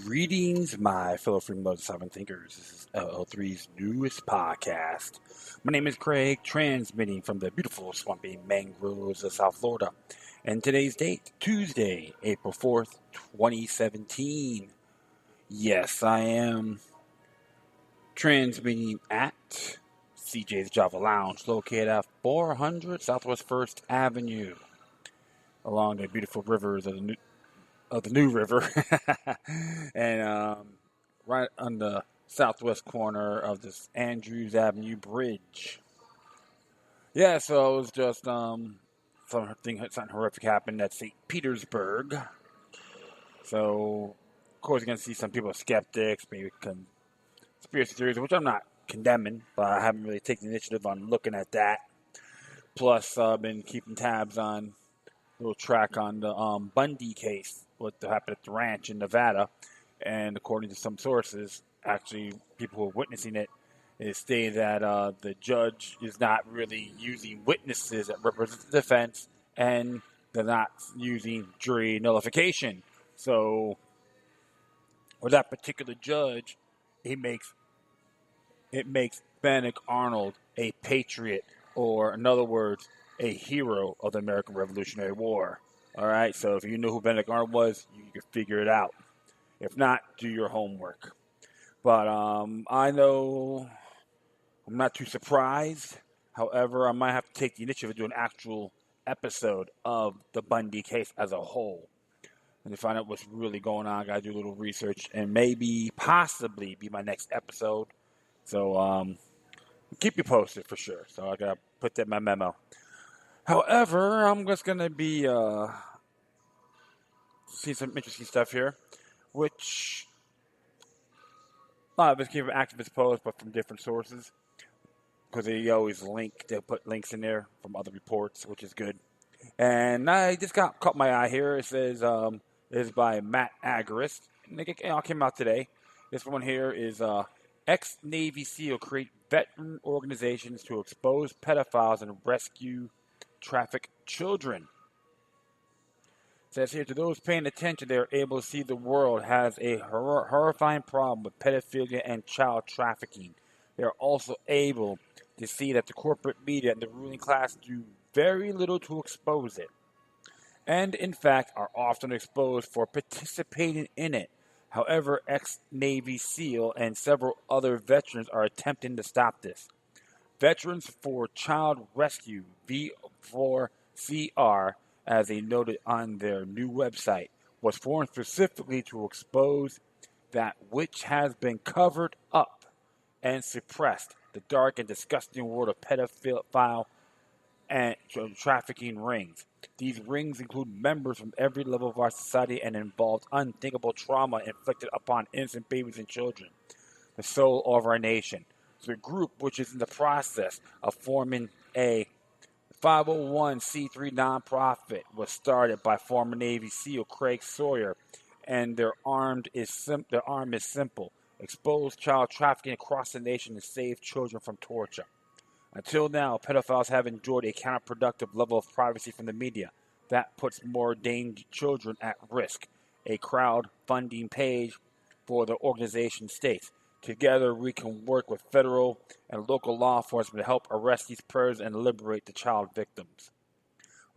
Greetings, my fellow freedom lovers, sovereign thinkers. This is LL3's newest podcast. My name is Craig, transmitting from the beautiful swampy mangroves of South Florida. And today's date, Tuesday, April 4th, 2017. Yes, I am transmitting at CJ's Java Lounge, located at 400 Southwest 1st Avenue, along the beautiful rivers of the New River, and right on the southwest corner of this Andrews Avenue Bridge. Yeah, so it was just something horrific happened at St. Petersburg. So, of course, you're going to see some people skeptics, maybe conspiracy theories, which I'm not condemning, but I haven't really taken the initiative on looking at that. Plus, I've been keeping tabs on a little track on the Bundy case, what happened at the ranch in Nevada. And according to some sources, actually people who are witnessing it, say that the judge is not really using witnesses that represent the defense, and they're not using jury nullification. So, with that particular judge, it makes Benedict Arnold a patriot, or in other words, a hero of the American Revolutionary War. All right, so if you knew who Benedict Arnold was, you could figure it out. If not, do your homework. But I know I'm not too surprised. However, I might have to take the initiative to do an actual episode of the Bundy case as a whole. And to find out what's really going on, I got to do a little research and possibly be my next episode. So keep you posted for sure. So I got to put that in my memo. However, I'm just going to be seeing some interesting stuff here, which a lot of us came from activist posts, but from different sources, because they put links in there from other reports, which is good. And I just caught my eye here. It says it's by Matt Agarist. And it came out today. This one here is ex-Navy SEAL create veteran organizations to expose pedophiles and rescue trafficked children. It says here, to those paying attention, they are able to see the world has a horrifying problem with pedophilia and child trafficking. They are also able to see that the corporate media and the ruling class do very little to expose it, and in fact are often exposed for participating in it. However, ex-Navy SEAL and several other veterans are attempting to stop this. Veterans for Child Rescue, V4CR, as they noted on their new website, was formed specifically to expose that which has been covered up and suppressed, the dark and disgusting world of pedophile and trafficking rings. These rings include members from every level of our society and involve unthinkable trauma inflicted upon innocent babies and children, the soul of our nation. The group, which is in the process of forming a 501c3 nonprofit, was started by former Navy SEAL Craig Sawyer, and their arm is simple: expose child trafficking across the nation and save children from torture. Until now, pedophiles have enjoyed a counterproductive level of privacy from the media that puts more ordained children at risk. A crowdfunding page for the organization states, together we can work with federal and local law enforcement to help arrest these predators and liberate the child victims.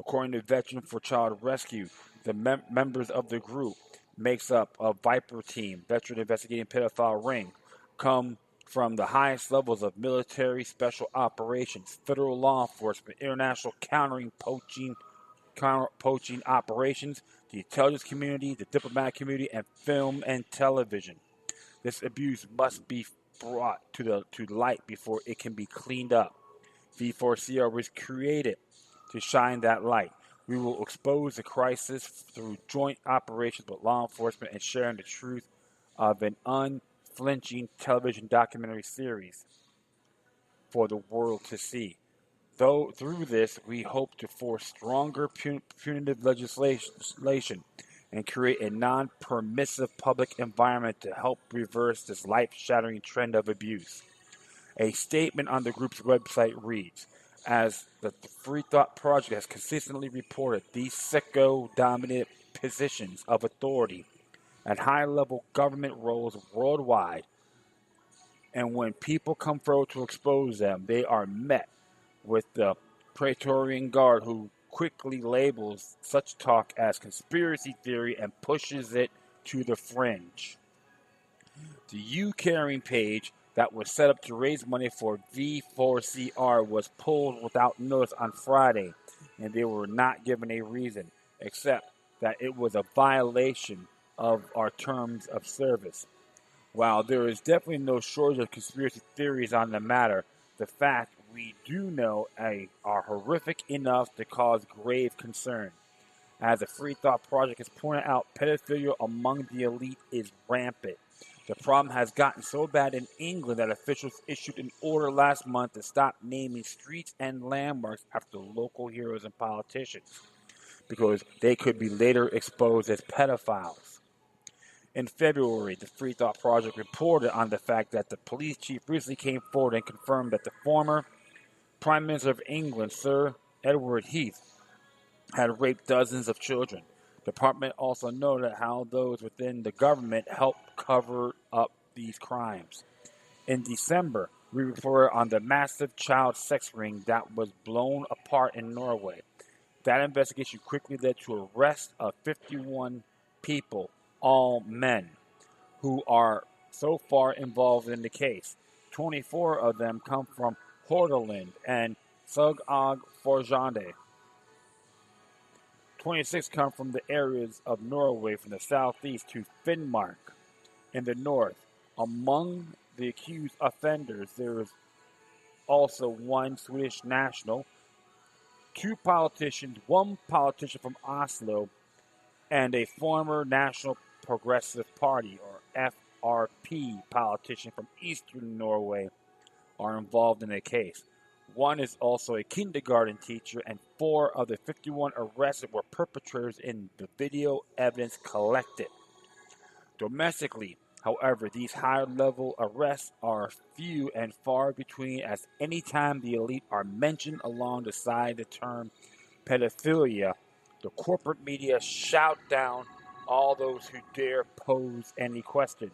According to Veterans for Child Rescue, the members of the group makes up a Viper team, Veteran Investigating Pedophile Ring, come from the highest levels of military, special operations, federal law enforcement, international countering poaching operations, the intelligence community, the diplomatic community, and film and television. This abuse must be brought to light before it can be cleaned up. V4CR was created to shine that light. We will expose the crisis through joint operations with law enforcement and sharing the truth of an unflinching television documentary series for the world to see. Though through this, we hope to force stronger punitive legislation and create a non-permissive public environment to help reverse this life-shattering trend of abuse. A statement on the group's website reads, as the Free Thought Project has consistently reported, these sicko-dominant positions of authority at high-level government roles worldwide. And when people come forward to expose them, they are met with the Praetorian Guard who quickly labels such talk as conspiracy theory and pushes it to the fringe. The U-Caring page that was set up to raise money for V4CR was pulled without notice on Friday, and they were not given a reason, except that it was a violation of our terms of service. While there is definitely no shortage of conspiracy theories on the matter, the fact we do know are horrific enough to cause grave concern. As the Free Thought Project has pointed out, pedophilia among the elite is rampant. The problem has gotten so bad in England that officials issued an order last month to stop naming streets and landmarks after local heroes and politicians, because they could be later exposed as pedophiles. In February, the Free Thought Project reported on the fact that the police chief recently came forward and confirmed that the former Prime Minister of England, Sir Edward Heath, had raped dozens of children. The department also noted how those within the government helped cover up these crimes. In December, we reported on the massive child sex ring that was blown apart in Norway. That investigation quickly led to arrest of 51 people, all men, who are so far involved in the case. 24 of them come from Hordaland and Sogn Forjande. 26 come from the areas of Norway from the southeast to Finnmark in the north. Among the accused offenders, there is also one Swedish national, two politicians, one politician from Oslo, and a former National Progressive Party, or FRP, politician from eastern Norway are involved in the case. One is also a kindergarten teacher, and 4 of the 51 arrested were perpetrators in the video evidence collected. Domestically, however, these high-level arrests are few and far between, as any time the elite are mentioned alongside the term pedophilia, the corporate media shout down all those who dare pose any questions.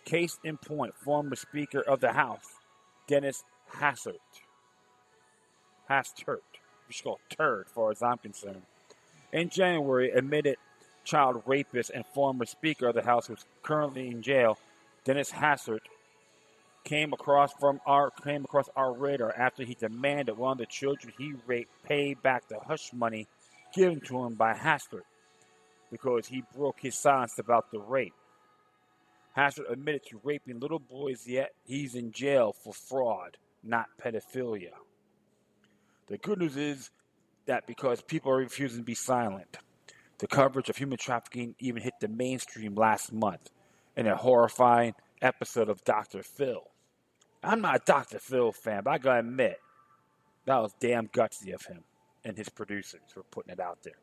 Case in point, former Speaker of the House, Dennis Hastert. We should call it Turd, as far as I'm concerned. In January, admitted child rapist and former Speaker of the House, who's currently in jail, Dennis Hastert, came across our radar after he demanded one of the children he raped pay back the hush money given to him by Hastert because he broke his silence about the rape. Hastert admitted to raping little boys, yet he's in jail for fraud, not pedophilia. The good news is that because people are refusing to be silent, the coverage of human trafficking even hit the mainstream last month in a horrifying episode of Dr. Phil. I'm not a Dr. Phil fan, but I gotta admit, that was damn gutsy of him and his producers for putting it out there.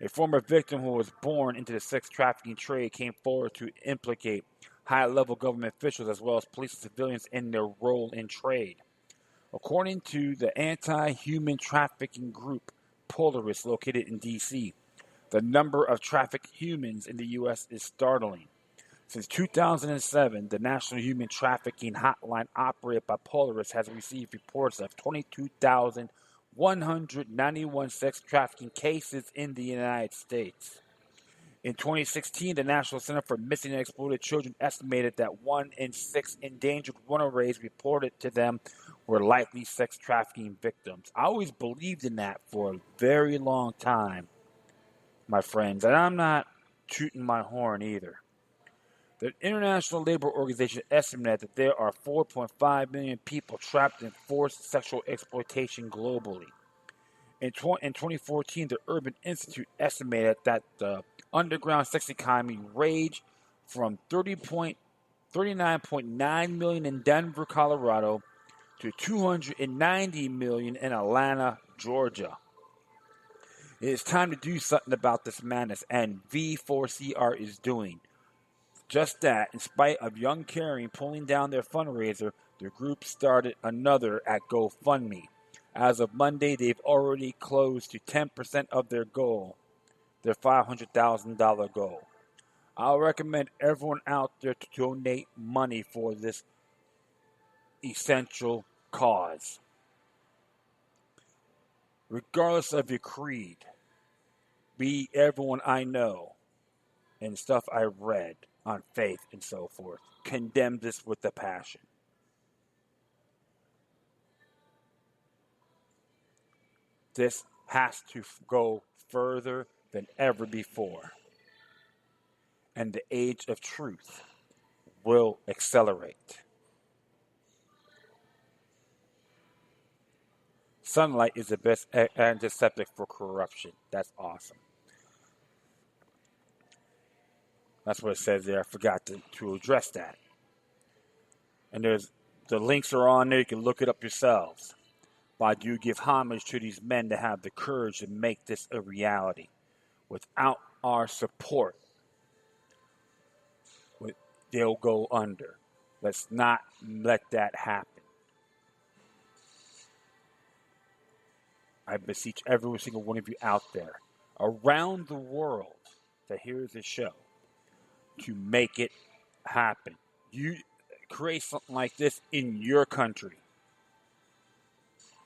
A former victim who was born into the sex trafficking trade came forward to implicate high-level government officials as well as police and civilians in their role in trade. According to the anti-human trafficking group Polaris, located in D.C., the number of trafficked humans in the U.S. is startling. Since 2007, the National Human Trafficking Hotline operated by Polaris has received reports of 22,191 sex trafficking cases in the United States. In 2016, the National Center for Missing and Exploited Children estimated that 1 in 6 endangered runaways reported to them were likely sex trafficking victims. I always believed in that for a very long time, my friends, and I'm not tooting my horn either. The International Labor Organization estimated that there are 4.5 million people trapped in forced sexual exploitation globally. In 2014, the Urban Institute estimated that the underground sex economy ranged from 39.9 million in Denver, Colorado, to 290 million in Atlanta, Georgia. It is time to do something about this madness, and V4CR is doing just that. In spite of Young Caring pulling down their fundraiser, the group started another at GoFundMe. As of Monday, they've already closed to 10% of their goal, their $500,000 goal. I'll recommend everyone out there to donate money for this essential cause. Regardless of your creed, be everyone I know and stuff I read on faith and so forth, condemn this with a passion. This has to go further than ever before. And the age of truth will accelerate. Sunlight is the best antiseptic for corruption. That's awesome. That's what it says there. I forgot to address that. And the links are on there. You can look it up yourselves. But I do give homage to these men that have the courage to make this a reality. Without our support, they'll go under. Let's not let that happen. I beseech every single one of you out there around the world that hears this show to make it happen. You create something like this in your country.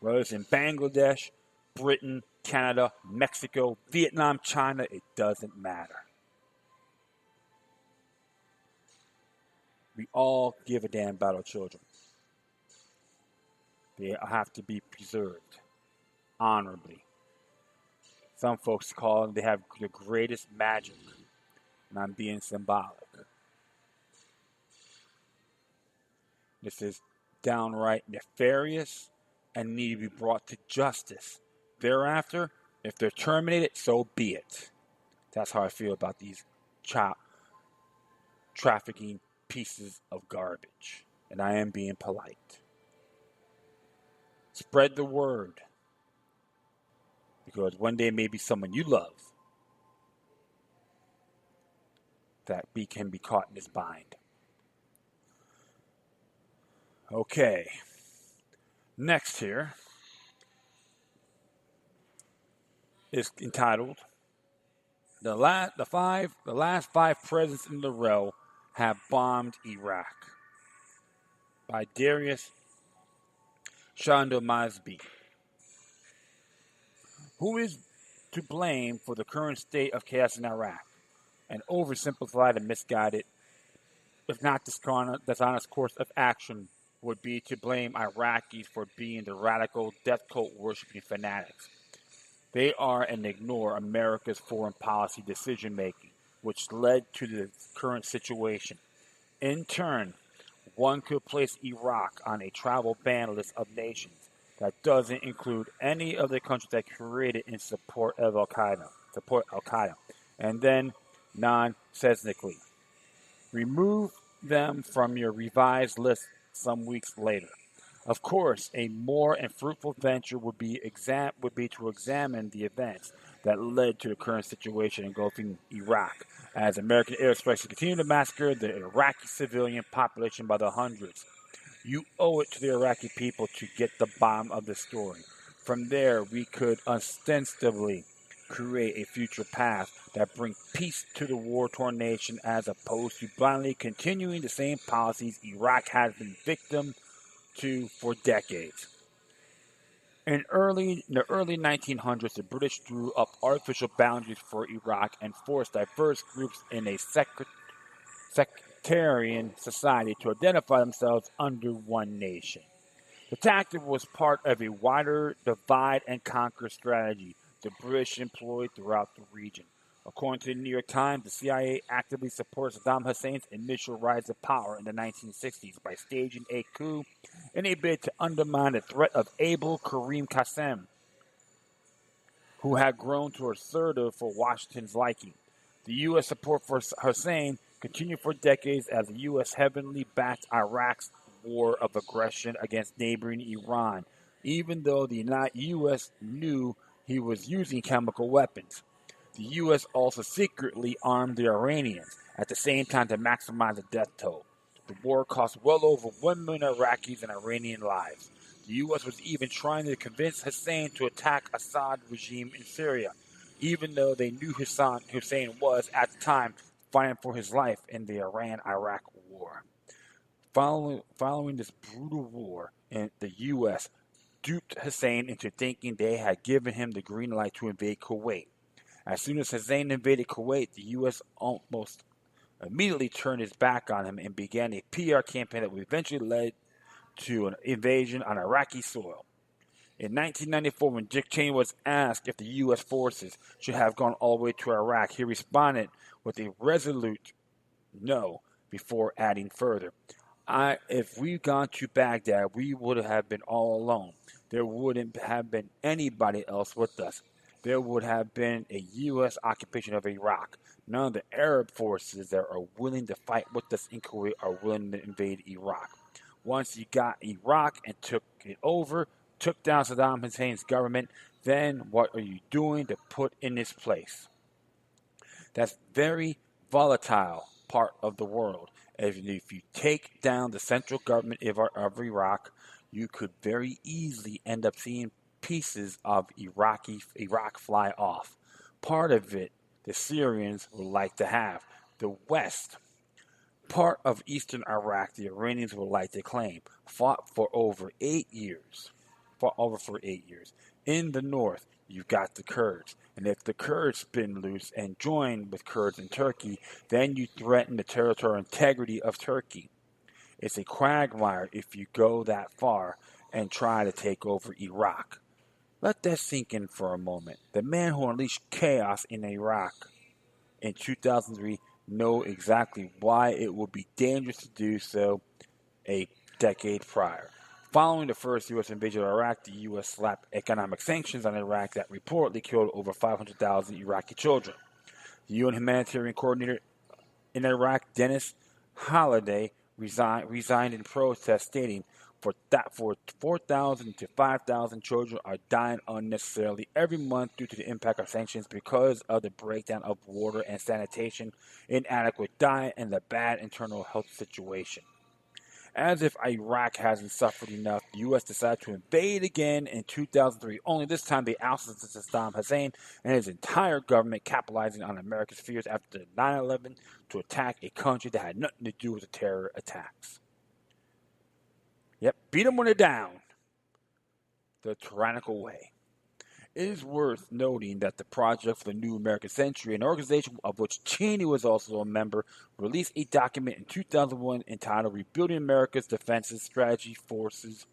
Whether it's in Bangladesh, Britain, Canada, Mexico, Vietnam, China, it doesn't matter. We all give a damn about our children. They have to be preserved honorably. Some folks call them, they have the greatest magic, and I'm being symbolic. This is downright nefarious and need to be brought to justice. Thereafter, if they're terminated, so be it. That's how I feel about these child trafficking pieces of garbage. And I am being polite. Spread the word. Because one day maybe someone you love that can be caught in this bind. Okay. Next here is entitled The Last Five Presidents in the Row Have Bombed Iraq by Darius Shandomazbi. Who is to blame for the current state of chaos in Iraq? An oversimplified and misguided, if not dishonest course of action would be to blame Iraqis for being the radical death cult worshipping fanatics. They are and ignore America's foreign policy decision making, which led to the current situation. In turn, one could place Iraq on a travel ban list of nations that doesn't include any of the countries that created in support of Al-Qaeda, and then nonsensically remove them from your revised list some weeks later. Of course, a more and fruitful venture would be to examine the events that led to the current situation engulfing Iraq, as American aerospace continue to massacre the Iraqi civilian population by the hundreds. You owe it to the Iraqi people to get the bottom of the story. From there, we could ostensibly create a future path that brings peace to the war-torn nation, as opposed to blindly continuing the same policies Iraq has been victim to for decades. In the early 1900s, the British drew up artificial boundaries for Iraq and forced diverse groups in a sectarian society to identify themselves under one nation. The tactic was part of a wider divide and conquer strategy the British employed throughout the region. According to the New York Times, the CIA actively supported Saddam Hussein's initial rise to power in the 1960s by staging a coup in a bid to undermine the threat of Abul Karim Qasem, who had grown to assertive for Washington's liking. The U.S. support for Hussein continued for decades as the U.S. heavily backed Iraq's war of aggression against neighboring Iran, even though the U.S. knew he was using chemical weapons. The U.S. also secretly armed the Iranians at the same time to maximize the death toll. The war cost well over 1 million Iraqis and Iranian lives. The U.S. was even trying to convince Hussein to attack Assad regime in Syria, even though they knew Hussein was, at the time, fighting for his life in the Iran-Iraq War. Following this brutal war, the U.S. duped Hussein into thinking they had given him the green light to invade Kuwait. As soon as Hussein invaded Kuwait, the U.S. almost immediately turned its back on him and began a PR campaign that eventually led to an invasion on Iraqi soil. In 1994, when Dick Cheney was asked if the U.S. forces should have gone all the way to Iraq, he responded with a resolute no before adding further, if we'd gone to Baghdad, we would have been all alone. There wouldn't have been anybody else with us. There would have been a U.S. occupation of Iraq. None of the Arab forces that are willing to fight with us in Kuwait are willing to invade Iraq. Once you got Iraq and took it over, took down Saddam Hussein's government, then what are you doing to put in its place? That's very volatile part of the world. If you take down the central government of Iraq, you could very easily end up seeing pieces of Iraq fly off. Part of it, the Syrians would like to have. The West, part of eastern Iraq, the Iranians would like to claim. Fought for over 8 years. In the north, you've got the Kurds. And if the Kurds spin loose and join with Kurds in Turkey, then you threaten the territorial integrity of Turkey. It's a quagmire if you go that far and try to take over Iraq. Let that sink in for a moment. The man who unleashed chaos in Iraq in 2003 knows exactly why it would be dangerous to do so a decade prior. Following the first U.S. invasion of Iraq, the U.S. slapped economic sanctions on Iraq that reportedly killed over 500,000 Iraqi children. The UN humanitarian coordinator in Iraq, Dennis Holliday, resigned in protest, stating, for 4,000 to 5,000 children are dying unnecessarily every month due to the impact of sanctions because of the breakdown of water and sanitation, inadequate diet, and the bad internal health situation. As if Iraq hasn't suffered enough, the U.S. decided to invade again in 2003, only this time they ousted Saddam Hussein and his entire government, capitalizing on America's fears after 9/11 to attack a country that had nothing to do with the terror attacks. Yep, beat them when they're down. The tyrannical way. It is worth noting that the Project for the New American Century, an organization of which Cheney was also a member, released a document in 2001 entitled Rebuilding America's Defenses, Strategy, Forces,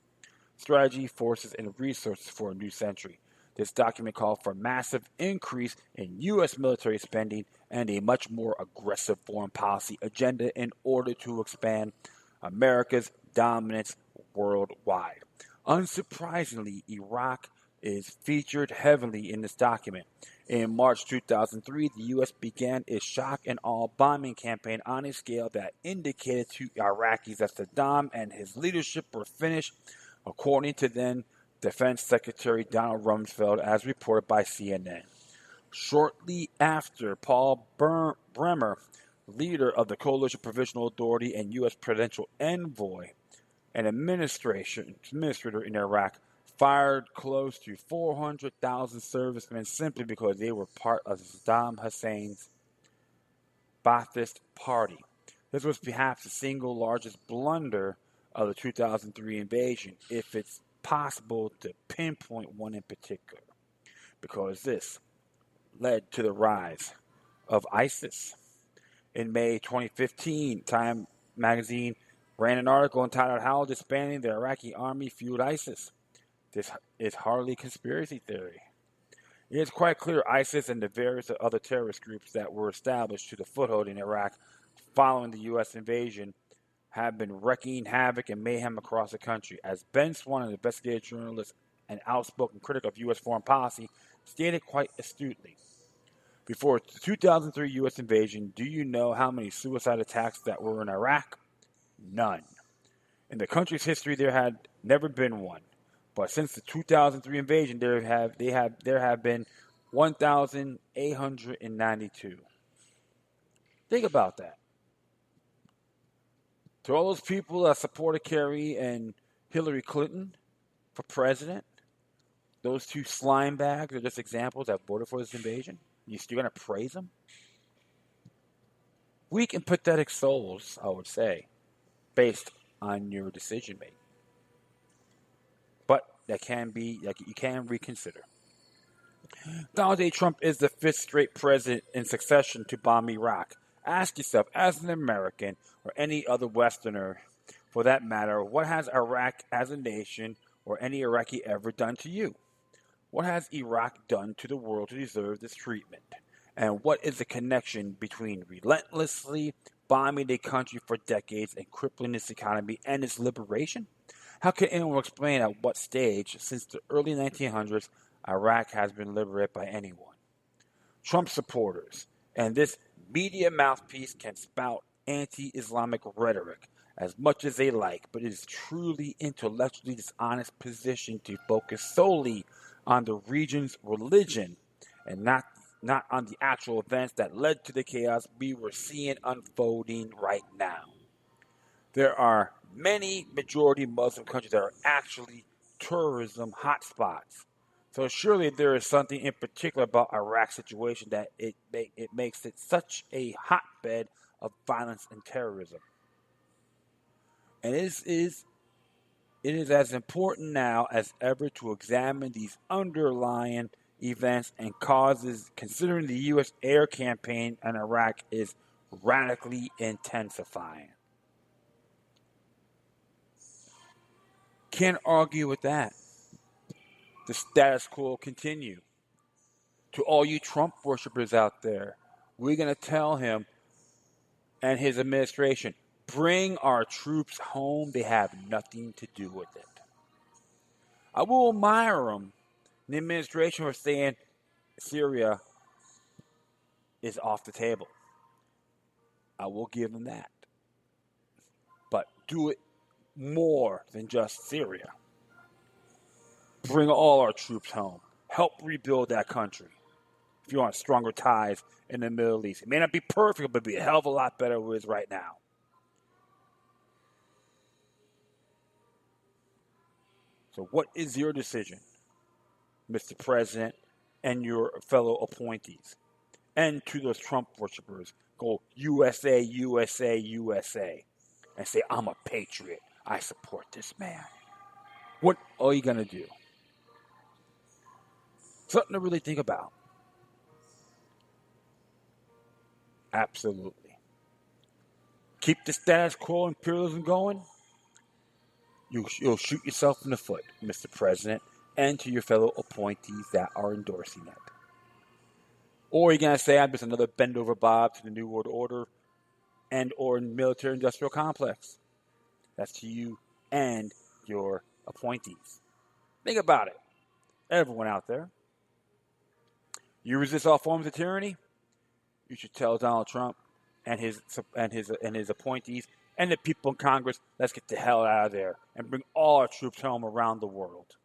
and Resources for a New Century. This document called for a massive increase in U.S. military spending and a much more aggressive foreign policy agenda in order to expand America's dominance worldwide. Unsurprisingly, Iraq is featured heavily in this document. In March 2003, the U.S. began its shock and awe bombing campaign on a scale that indicated to Iraqis that Saddam and his leadership were finished, according to then Defense Secretary Donald Rumsfeld, as reported by CNN. Shortly after, Paul Bremer, leader of the Coalition Provisional Authority and U.S. presidential envoy and administrator in Iraq, fired close to 400,000 servicemen simply because they were part of Saddam Hussein's Ba'athist Party. This was perhaps the single largest blunder of the 2003 invasion, if it's possible to pinpoint one in particular, because this led to the rise of ISIS. In May 2015, Time magazine ran an article entitled "How Disbanding the Iraqi Army Fueled ISIS." This is hardly conspiracy theory. It is quite clear ISIS and the various other terrorist groups that were established to the foothold in Iraq following the U.S. invasion have been wreaking havoc and mayhem across the country. As Ben Swan, an investigative journalist and outspoken critic of U.S. foreign policy, stated quite astutely, before the 2003 U.S. invasion, do you know how many suicide attacks that were in Iraq? None. In the country's history, there had never been one. But since the 2003 invasion, there have been 1,892. Think about that. To all those people that supported Kerry and Hillary Clinton for president, those two slime bags are just examples that voted for this invasion. You're going to praise them? Weak and pathetic souls, I would say, based on your decision making. But that can be, like, you can reconsider. Donald J. Trump is the fifth straight president in succession to bomb Iraq. Ask yourself, as an American or any other Westerner for that matter, what has Iraq as a nation or any Iraqi ever done to you? What has Iraq done to the world to deserve this treatment? And what is the connection between relentlessly bombing a country for decades and crippling its economy and its liberation? How can anyone explain at what stage, since the early 1900s, Iraq has been liberated by anyone? Trump supporters and this media mouthpiece can spout anti-Islamic rhetoric as much as they like, but it is truly intellectually dishonest position to focus solely on the region's religion and not on the actual events that led to the chaos we were seeing unfolding right now. There are many majority Muslim countries that are actually tourism hotspots. So surely there is something in particular about Iraq's situation that it makes it such a hotbed of violence and terrorism. And it is as important now as ever to examine these underlying events and causes, considering the U.S. air campaign in Iraq is radically intensifying. Can't argue with that. The status quo will continue. To all you Trump worshippers out there, we're going to tell him and his administration, bring our troops home. They have nothing to do with it. I will admire them, the administration, for saying Syria is off the table. I will give them that. But do it more than just Syria. Bring all our troops home. Help rebuild that country. If you want stronger ties in the Middle East. It may not be perfect, but it'll be a hell of a lot better than it is right now. So what is your decision, Mr. President, and your fellow appointees? And to those Trump worshippers, go USA, USA, USA, and say, I'm a patriot. I support this man. What are you going to do? Something to really think about. Absolutely. Keep the status quo imperialism going. You'll shoot yourself in the foot, Mr. President, and to your fellow appointees that are endorsing it. Or you're going to say, I'm just another bend over Bob to the New World Order and or military industrial complex. That's to you and your appointees. Think about it. Everyone out there. You resist all forms of tyranny? You should tell Donald Trump and his appointees and the people in Congress, let's get the hell out of there and bring all our troops home around the world.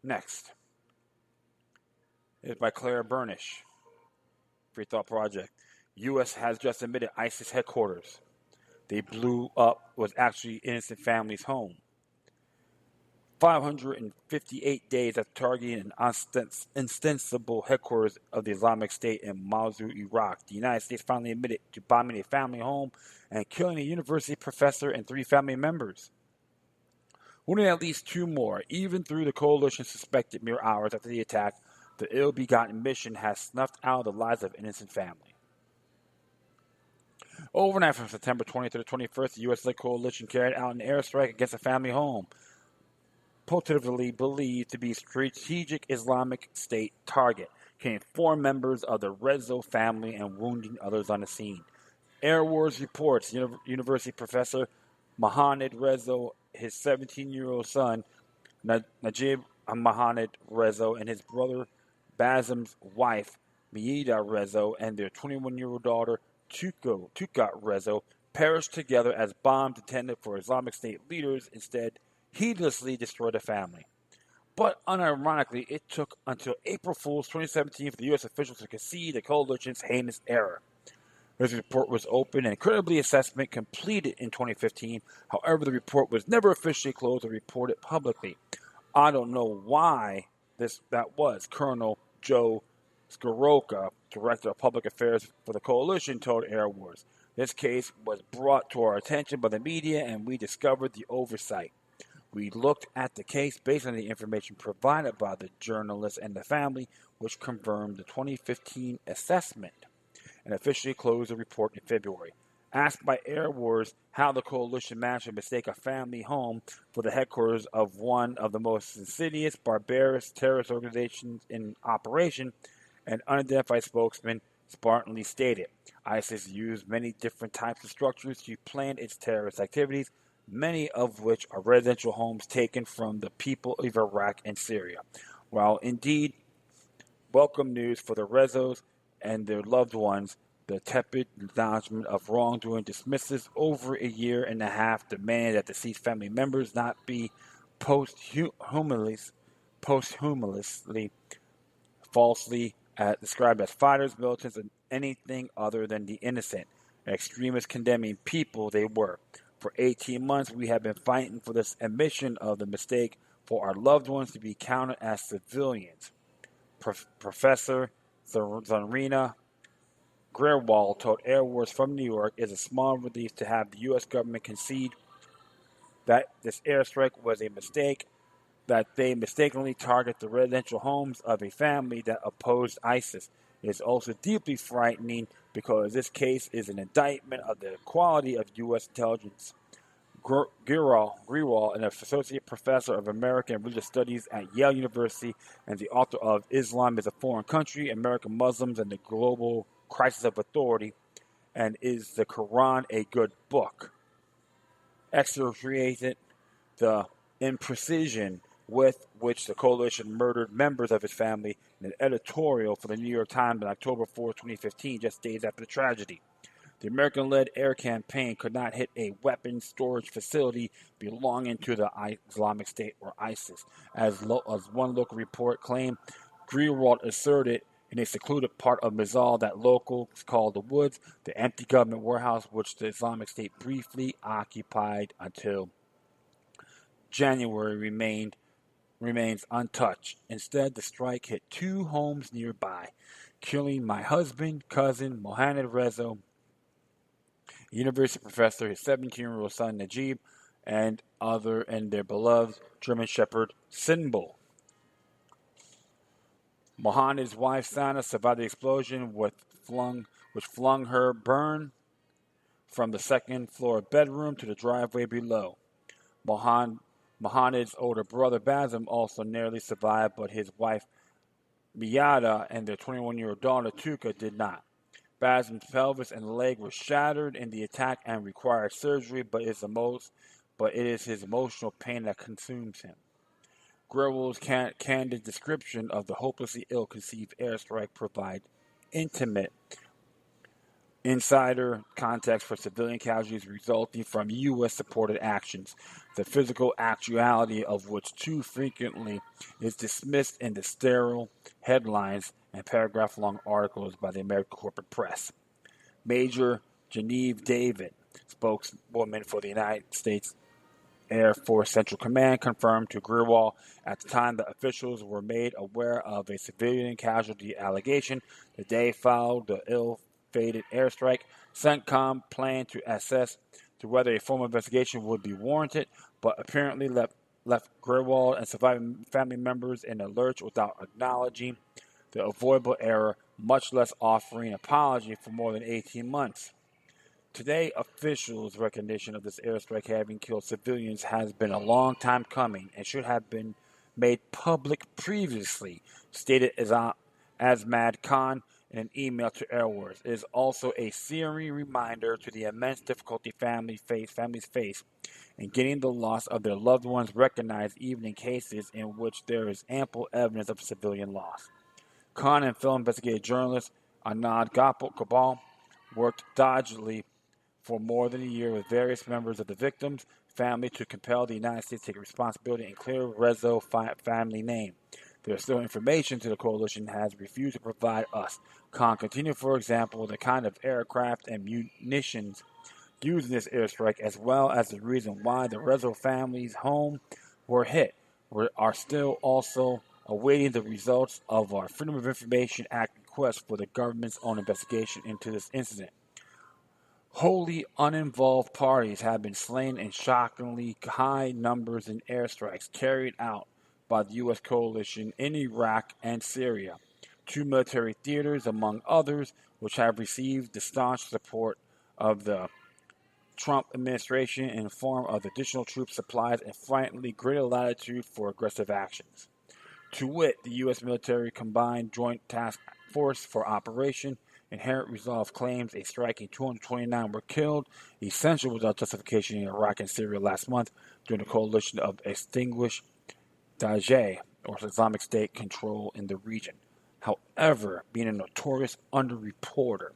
Next is by Claire Burnish. Free Thought Project. U.S. has just admitted ISIS headquarters they blew up was actually innocent families' home. 558 days after targeting an ostensible headquarters of the Islamic State in Mosul, Iraq, the United States finally admitted to bombing a family home and killing a university professor and 3 family members. Wounding at least 2 more, even through the coalition suspected mere hours after the attack, the ill-begotten mission has snuffed out the lives of innocent families. Overnight from September 20th to the 21st, the U.S.-led coalition carried out an airstrike against a family home, positively believed to be a strategic Islamic State target, killing 4 members of the Rezo family and wounding others on the scene. Air Wars reports university professor Mohamed Rezo, his 17-year-old son Najib Mohamed Rezo, and his brother Basim's wife Maida Rezo, and their 21-year-old daughter Tukat Rezo perished together as bombs intended for Islamic State leaders instead heedlessly destroyed the family. But unironically, it took until April Fool's 2017 for the U.S. officials to concede the coalition's heinous error. This report was open and incredibly assessment completed in 2015. However, the report was never officially closed or reported publicly. I don't know why that was. Colonel Joe Skoroka, Director of Public Affairs for the coalition, told Air Wars, "This case was brought to our attention by the media and we discovered the oversight. We looked at the case based on the information provided by the journalist and the family, which confirmed the 2015 assessment, and officially closed the report in February." Asked by Air Wars how the coalition managed to mistake a family home for the headquarters of one of the most insidious, barbarous terrorist organizations in operation, an unidentified spokesman spartanly stated, "ISIS used many different types of structures to plan its terrorist activities, many of which are residential homes taken from the people of Iraq and Syria." While indeed welcome news for the Rezos and their loved ones, the tepid acknowledgement of wrongdoing dismisses over a year and a half demanding that deceased family members not be posthumously falsely described as fighters, militants, and anything other than the innocent and extremist condemning people they were. For 18 months, we have been fighting for this admission of the mistake for our loved ones to be counted as civilians. Professor Zarina Grewal told Air Wars from New York, "It is a small relief to have the U.S. government concede that this airstrike was a mistake, that they mistakenly target the residential homes of a family that opposed ISIS. It is also deeply frightening because this case is an indictment of the quality of U.S. intelligence." Grewal, an associate professor of American and Religious Studies at Yale University and the author of "Islam is a Foreign Country, American Muslims and the Global Crisis of Authority," and "Is the Quran a Good Book?" exaggerated the imprecision with which the coalition murdered members of his family in an editorial for the New York Times on October 4, 2015, just days after the tragedy. The American-led air campaign could not hit a weapons storage facility belonging to the Islamic State or ISIS. As one local report claimed, Grewalt asserted in a secluded part of Mosul that locals called the Woods, the empty government warehouse which the Islamic State briefly occupied until January, remains untouched. Instead, the strike hit 2 homes nearby, killing my husband, cousin, Mohamed Rezo, university professor, his 17-year-old son Najib, and their beloved German Shepherd Sinbul. Mohamed's wife Sana survived the explosion, which flung her burn from the second-floor bedroom to the driveway below. Mohamed's older brother Basim also narrowly survived, but his wife Miyada and their 21-year-old daughter Tuka did not. Basim's pelvis and leg were shattered in the attack and required surgery, but it is his emotional pain that consumes him. Grewal's candid description of the hopelessly ill-conceived airstrike provide intimate insider context for civilian casualties resulting from U.S.-supported actions, the physical actuality of which too frequently is dismissed in the sterile headlines and paragraph-long articles by the American corporate press. Major Genevieve David, spokeswoman for the United States Air Force Central Command, confirmed to Grewal at the time that officials were made aware of a civilian casualty allegation the day following the ill-fated airstrike. CENTCOM planned to assess to whether a formal investigation would be warranted, but apparently left Grewal and surviving family members in a lurch without acknowledging the avoidable error, much less offering an apology for more than 18 months. Today, officials' recognition of this airstrike having killed civilians has been a long time coming and should have been made public previously, stated Azmad Khan in an email to Air Wars. It is also a searing reminder to the immense difficulty families face in getting the loss of their loved ones recognized, even in cases in which there is ample evidence of civilian loss. Khan and film investigative journalist Anand Gopal worked doggedly for more than a year with various members of the victims' family to compel the United States to take responsibility and clear Rezo family name. There is still information the coalition has refused to provide us. Khan continued, for example, the kind of aircraft and munitions used in this airstrike, as well as the reason why the Rezo family's home were hit, are still also awaiting the results of our Freedom of Information Act request for the government's own investigation into this incident. Wholly uninvolved parties have been slain in shockingly high numbers in airstrikes carried out by the U.S. coalition in Iraq and Syria. Two military theaters, among others, which have received the staunch support of the Trump administration in the form of additional troop supplies and frankly greater latitude for aggressive actions. To wit, the U.S. military Combined Joint Task Force for Operation Inherent Resolve claims a striking 229 were killed, essential without justification in Iraq and Syria last month during the coalition of extinguished Daesh, or Islamic State, control in the region. However, being a notorious underreporter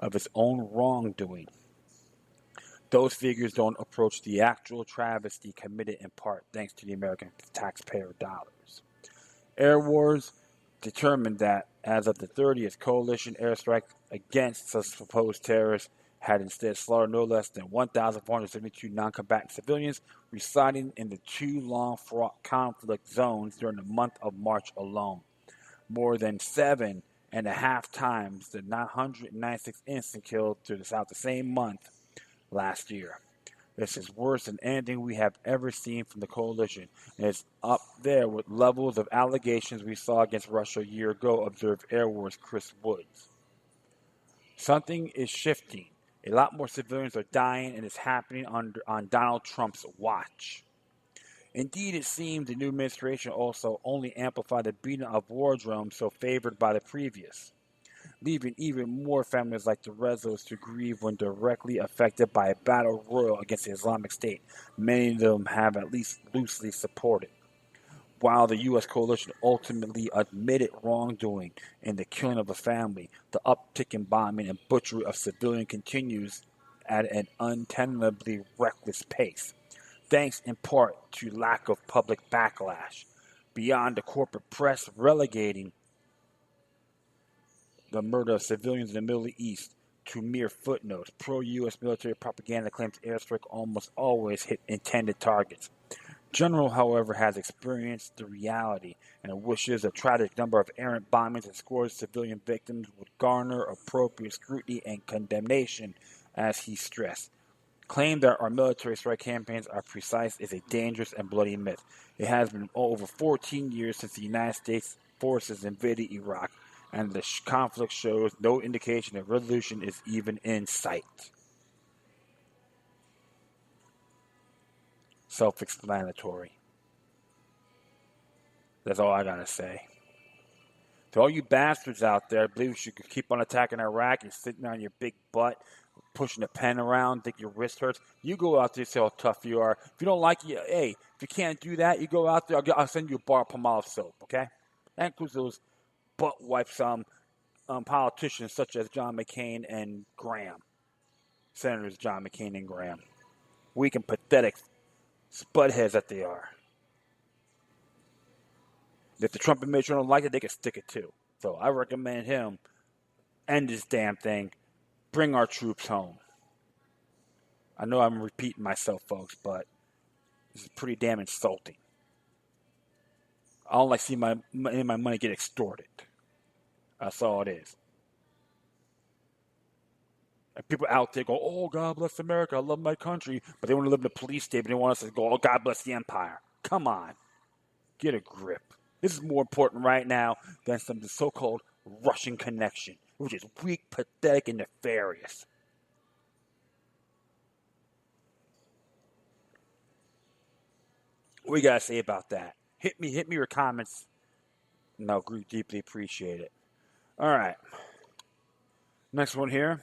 of its own wrongdoing, those figures don't approach the actual travesty committed in part thanks to the American taxpayer dollars. Air Wars determined that, as of the 30th, coalition airstrike against such supposed terrorists had instead slaughtered no less than 1,472 non-combatant civilians residing in the two long-fraught conflict zones during the month of March alone, more than 7.5 times the 996 innocent killed throughout the same month last year. This is worse than anything we have ever seen from the coalition, and it's up there with levels of allegations we saw against Russia a year ago, observed Air Wars Chris Woods. Something is shifting. A lot more civilians are dying, and it's happening on Donald Trump's watch. Indeed, it seems the new administration also only amplified the beating of war drums so favored by the previous, leaving even more families like the Rezos to grieve when directly affected by a battle royal against the Islamic State. Many of them have at least loosely supported. While the U.S. coalition ultimately admitted wrongdoing in the killing of a family, the uptick in bombing and butchery of civilians continues at an untenably reckless pace, thanks in part to lack of public backlash, beyond the corporate press relegating the murder of civilians in the Middle East to mere footnotes. Pro-U.S. military propaganda claims airstrike almost always hit intended targets. General, however, has experienced the reality and wishes a tragic number of errant bombings and scores of civilian victims would garner appropriate scrutiny and condemnation, as he stressed. Claim that our military strike campaigns are precise is a dangerous and bloody myth. It has been over 14 years since the United States forces invaded Iraq, and the conflict shows no indication that resolution is even in sight. Self-explanatory. That's all I gotta say. To all you bastards out there, believe you should keep on attacking Iraq and sitting on your big butt, pushing a pen around, think your wrist hurts. You go out there and say how tough you are. If you don't like it, hey, if you can't do that, you go out there, I'll send you a bar of Palmolive soap, okay? That includes those butt wipes politicians such as John McCain and Graham. Senators John McCain and Graham. Weak and pathetic spudheads that they are. If the Trump administration don't like it, they can stick it too. So I recommend him end this damn thing. Bring our troops home. I know I'm repeating myself, folks, but this is pretty damn insulting. I don't like seeing my money get extorted. That's all it is. And people out there go, oh, God bless America, I love my country, but they want to live in a police state, but they want us to go, oh, God bless the empire. Come on. Get a grip. This is more important right now than some so-called Russian connection, which is weak, pathetic, and nefarious. What do you got to say about that? Hit me your comments, and I'll deeply appreciate it. All right. Next one here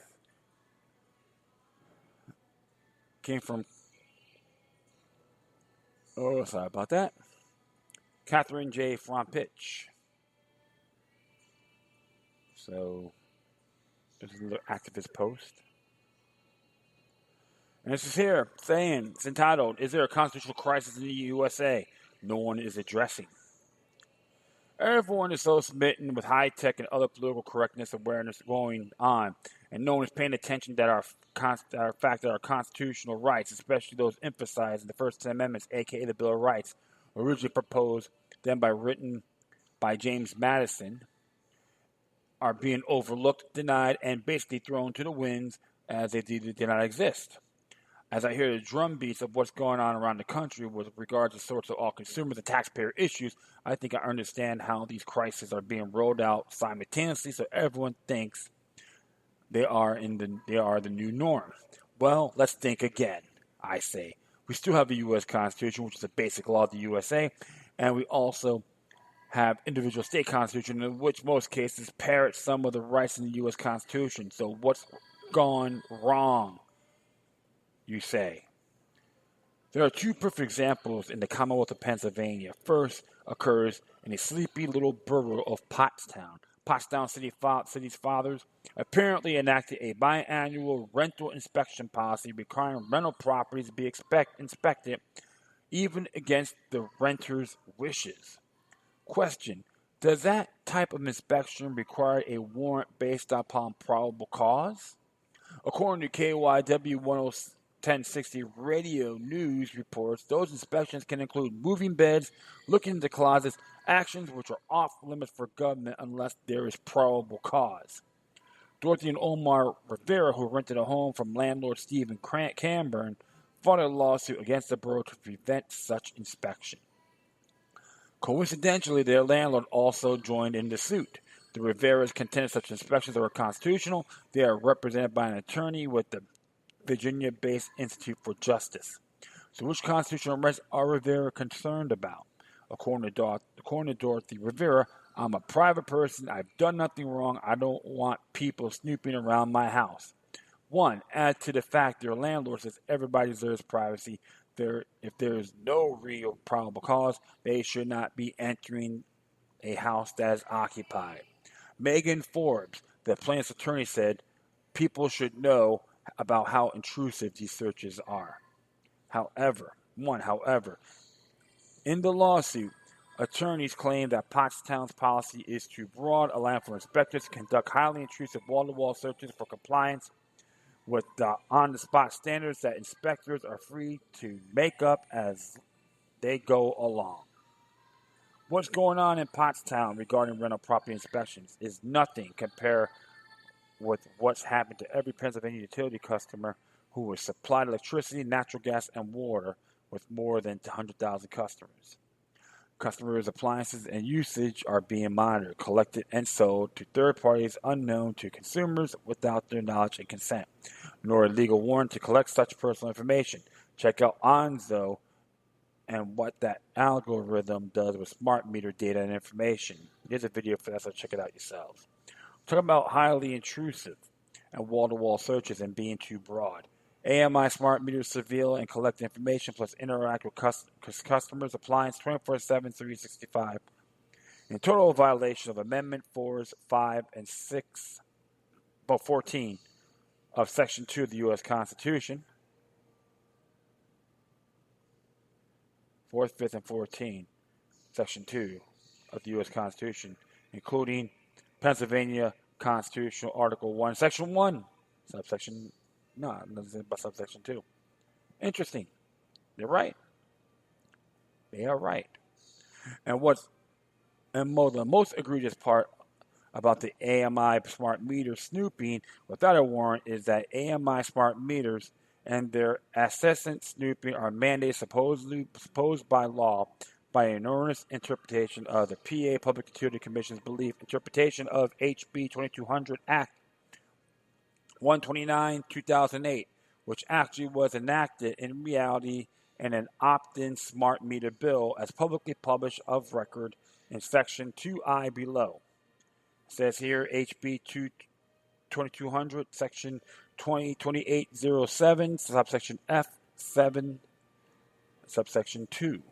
came from, oh, sorry about that, Catherine J. Frompich. So, this is a little activist post. And this is here saying, it's entitled, Is there a constitutional crisis in the USA? No one is addressing. Everyone is so smitten with high-tech and other political correctness awareness going on, and no one is paying attention that our fact that our constitutional rights, especially those emphasized in the first 10 amendments, aka the Bill of Rights, originally proposed then by written by James Madison are being overlooked, denied, and basically thrown to the winds as they did not exist. As I hear the drumbeats of what's going on around the country with regards to sorts of all consumers and taxpayer issues, I think I understand how these crises are being rolled out simultaneously, so everyone thinks they are the new norm. Well, let's think again. I say we still have the U.S. Constitution, which is the basic law of the USA, and we also have individual state constitution, in which most cases parrot some of the rights in the U.S. Constitution. So what's gone wrong, you say? There are two perfect examples in the Commonwealth of Pennsylvania. First occurs in a sleepy little borough of Pottstown. Pottstown City's fathers apparently enacted a biannual rental inspection policy requiring rental properties to be inspected even against the renter's wishes. Question: does that type of inspection require a warrant based upon probable cause? According to KYW 1060 Radio News reports, those inspections can include moving beds, looking into closets, actions which are off limits for government unless there is probable cause. Dorothy and Omar Rivera, who rented a home from landlord Stephen Camburn, filed a lawsuit against the borough to prevent such inspection. Coincidentally, their landlord also joined in the suit. The Riveras contended such inspections are constitutional. They are represented by an attorney with the Virginia-based Institute for Justice. So which constitutional rights are Rivera concerned about? According to Dorothy Rivera, I'm a private person. I've done nothing wrong. I don't want people snooping around my house. One, add to the fact their landlord says everybody deserves privacy. If there is no real probable cause, they should not be entering a house that is occupied. Megan Forbes, the plaintiff's attorney, said people should know about how intrusive these searches are. However, in the lawsuit, attorneys claim that Pottstown's policy is too broad, allowing for inspectors to conduct highly intrusive wall-to-wall searches for compliance with the on-the-spot standards that inspectors are free to make up as they go along. What's going on in Pottstown regarding rental property inspections is nothing compared with what's happened to every Pennsylvania utility customer who was supplied electricity, natural gas, and water with more than 100,000 customers. Customers' appliances and usage are being monitored, collected, and sold to third parties unknown to consumers without their knowledge and consent, nor a legal warrant to collect such personal information. Check out Onzo and what that algorithm does with smart meter data and information. Here's a video for that, so check it out yourselves. Talk about highly intrusive and wall-to-wall searches and being too broad. AMI smart meters surveil and collect information plus interact with customers' appliance 24/7, 365. In total violation of Amendment 4s, 5, and 6, 14 of Section 2 of the U.S. Constitution. 4th, 5th, and 14, Section 2 of the U.S. Constitution, including Pennsylvania Constitutional Article 1, Section 1, subsection, no, nothing but subsection 2. Interesting. They're right. They are right. And the most egregious part about the AMI smart meter snooping without a warrant is that AMI smart meters and their incessant snooping are mandates supposed by law by an erroneous interpretation of the PA Public Utility Commission's belief interpretation of HB 2200 Act 129, 2008, which actually was enacted in reality in an opt-in smart meter bill as publicly published of record in Section 2I below. It says here HB 2200, Section 202807, subsection F7, subsection 2.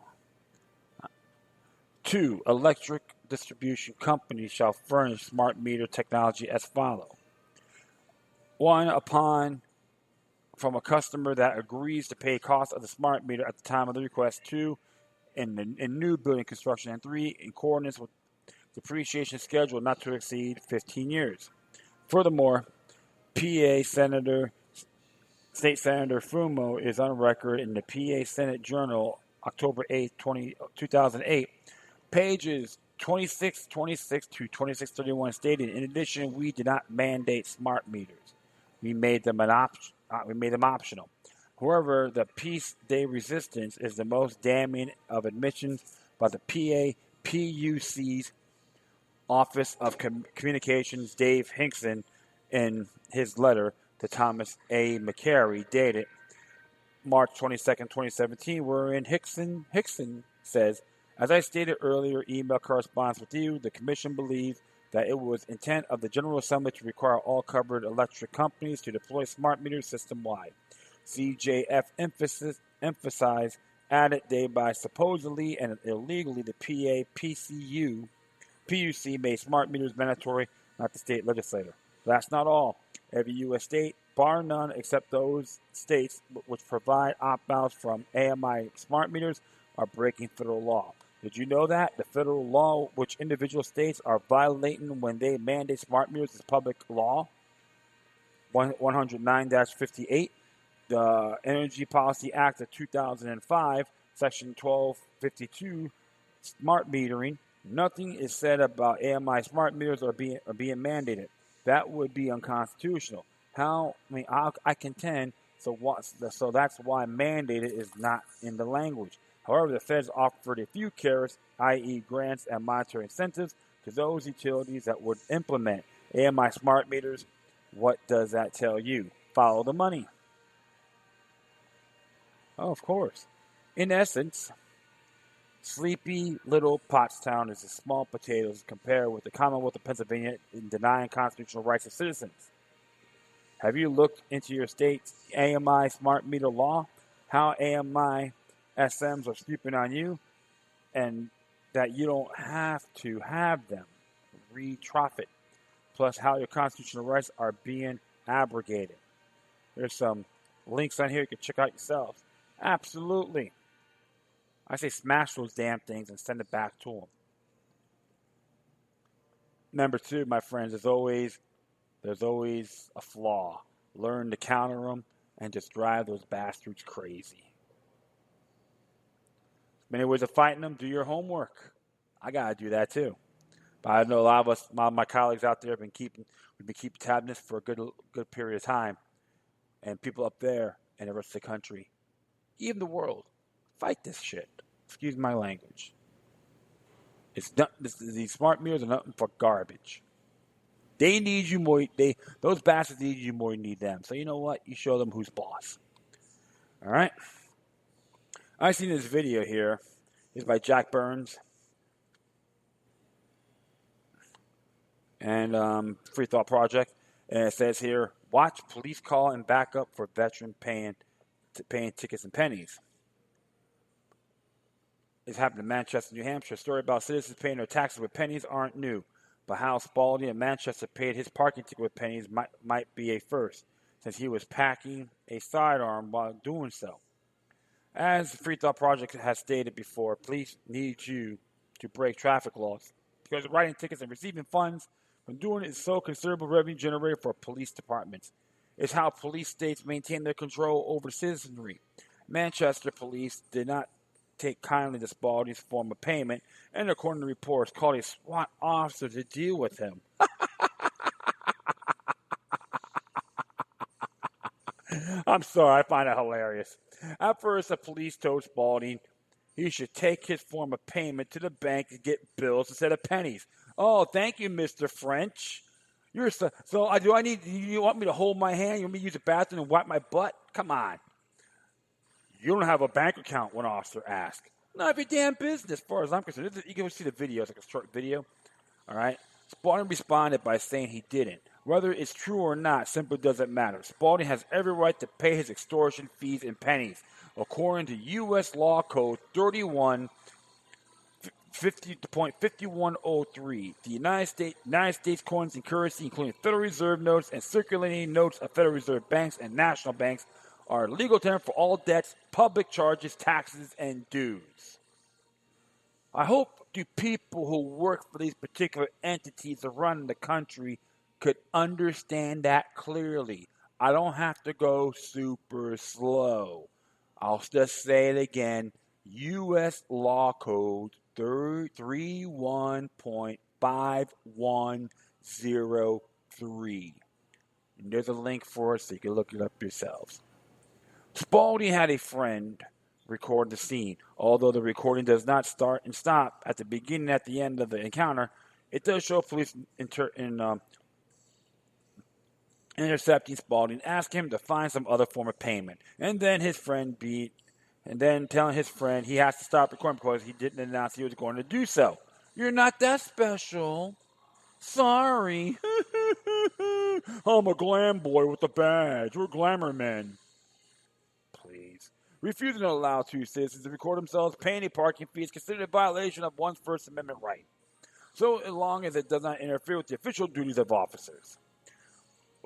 2. Electric distribution companies shall furnish smart meter technology as follows. 1. From a customer that agrees to pay costs of the smart meter at the time of the request. 2. In new building construction. And 3. In accordance with depreciation schedule not to exceed 15 years. Furthermore, State Senator Fumo is on record in the PA Senate Journal, October 8, 2008, pages 2626 to 2631 stated, in addition, we did not mandate smart meters. We made them optional. However, the peace day resistance is the most damning of admissions by the PUC's Office of Communications, Dave Hinkson, in his letter to Thomas A. McCary, dated March 22nd, 2017, wherein Hickson says, as I stated earlier, email correspondence with you, the Commission believes that it was intent of the General Assembly to require all covered electric companies to deploy smart meters system-wide. CJF emphasized added thereby supposedly and illegally the PUC made smart meters mandatory, not the state legislature. But that's not all. Every U.S. state, bar none except those states which provide opt-outs from AMI smart meters, are breaking federal law. Did you know that? The federal law which individual states are violating when they mandate smart meters is public law 109-58. The Energy Policy Act of 2005, Section 1252, smart metering. Nothing is said about AMI smart meters are being mandated. That would be unconstitutional. I contend. So that's why mandated is not in the language. However, the feds offered a few carrots, i.e. grants and monetary incentives, to those utilities that would implement AMI smart meters. What does that tell you? Follow the money. Oh, of course. In essence, sleepy little Pottstown is a small potatoes compared with the Commonwealth of Pennsylvania in denying constitutional rights of citizens. Have you looked into your state's AMI smart meter law? How AMI SMs are snooping on you, and that you don't have to have them. Read Trafficked. Plus how your constitutional rights are being abrogated. There's some links on here you can check out yourselves. Absolutely. I say smash those damn things and send it back to them. Number two, my friends, there's always a flaw. Learn to counter them and just drive those bastards crazy. Many ways of fighting them. Do your homework. I gotta do that too. But I know a lot of my colleagues out there we've been keeping tabs on this for a good period of time, and people up there and the rest of the country, even the world, fight this shit. Excuse my language. These smart meters are nothing for garbage. They need you more. Those bastards need you more than you need them. So you know what? You show them who's boss. All right. I seen this video here. It's by Jack Burns and Free Thought Project, and it says here: watch police call and backup for veteran paying tickets and pennies. It's happened in Manchester, New Hampshire. A story about citizens paying their taxes with pennies aren't new, but how Spalding in Manchester paid his parking ticket with pennies might be a first, since he was packing a sidearm while doing so. As the Free Thought Project has stated before, police need you to break traffic laws because writing tickets and receiving funds from doing it is so considerable revenue generated for police departments. It's how police states maintain their control over citizenry. Manchester police did not take kindly to Spalding's form of payment, and according to reports, called a SWAT officer to deal with him. I'm sorry, I find it hilarious. At first, the police told Spalding he should take his form of payment to the bank and get bills instead of pennies. Oh, thank you, Mr. French. You want me to hold my hand? You want me to use the bathroom and wipe my butt? Come on. You don't have a bank account, one officer asked. None of your damn business, as far as I'm concerned. You can see the video. It's like a short video. All right? Spalding responded by saying he didn't. Whether it's true or not simply doesn't matter. Spalding has every right to pay his extortion fees in pennies. According to U.S. Law Code 31.5103, the United States coins and currency, including Federal Reserve notes and circulating notes of Federal Reserve banks and national banks, are legal term for all debts, public charges, taxes, and dues. I hope the people who work for these particular entities around the country could understand that clearly. I don't have to go super slow. I'll just say it again. U.S. Law Code 31.5103. And there's a link for it so you can look it up yourselves. Spaulding had a friend record the scene. Although the recording does not start and stop at the beginning and at the end of the encounter, it does show police intercepting Spaulding, ask him to find some other form of payment, and then telling his friend he has to stop recording because he didn't announce he was going to do so. You're not that special. Sorry. I'm a glam boy with a badge. We're glamour men. Please. Refusing to allow two citizens to record themselves paying a parking fee is considered a violation of one's First Amendment right, so long as it does not interfere with the official duties of officers.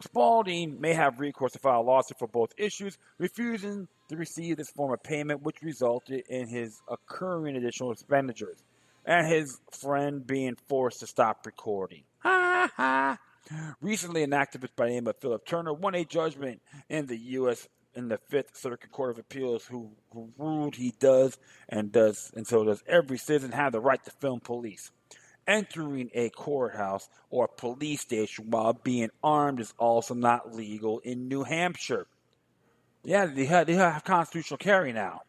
Spaulding may have recourse to file a lawsuit for both issues, refusing to receive this form of payment, which resulted in his incurring additional expenditures, and his friend being forced to stop recording. Ha ha! Recently, an activist by the name of Philip Turner won a judgment in the U.S. in the Fifth Circuit Court of Appeals, who ruled he does, and so does every citizen have the right to film police. Entering a courthouse or police station while being armed is also not legal in New Hampshire. Yeah, they have constitutional carry now.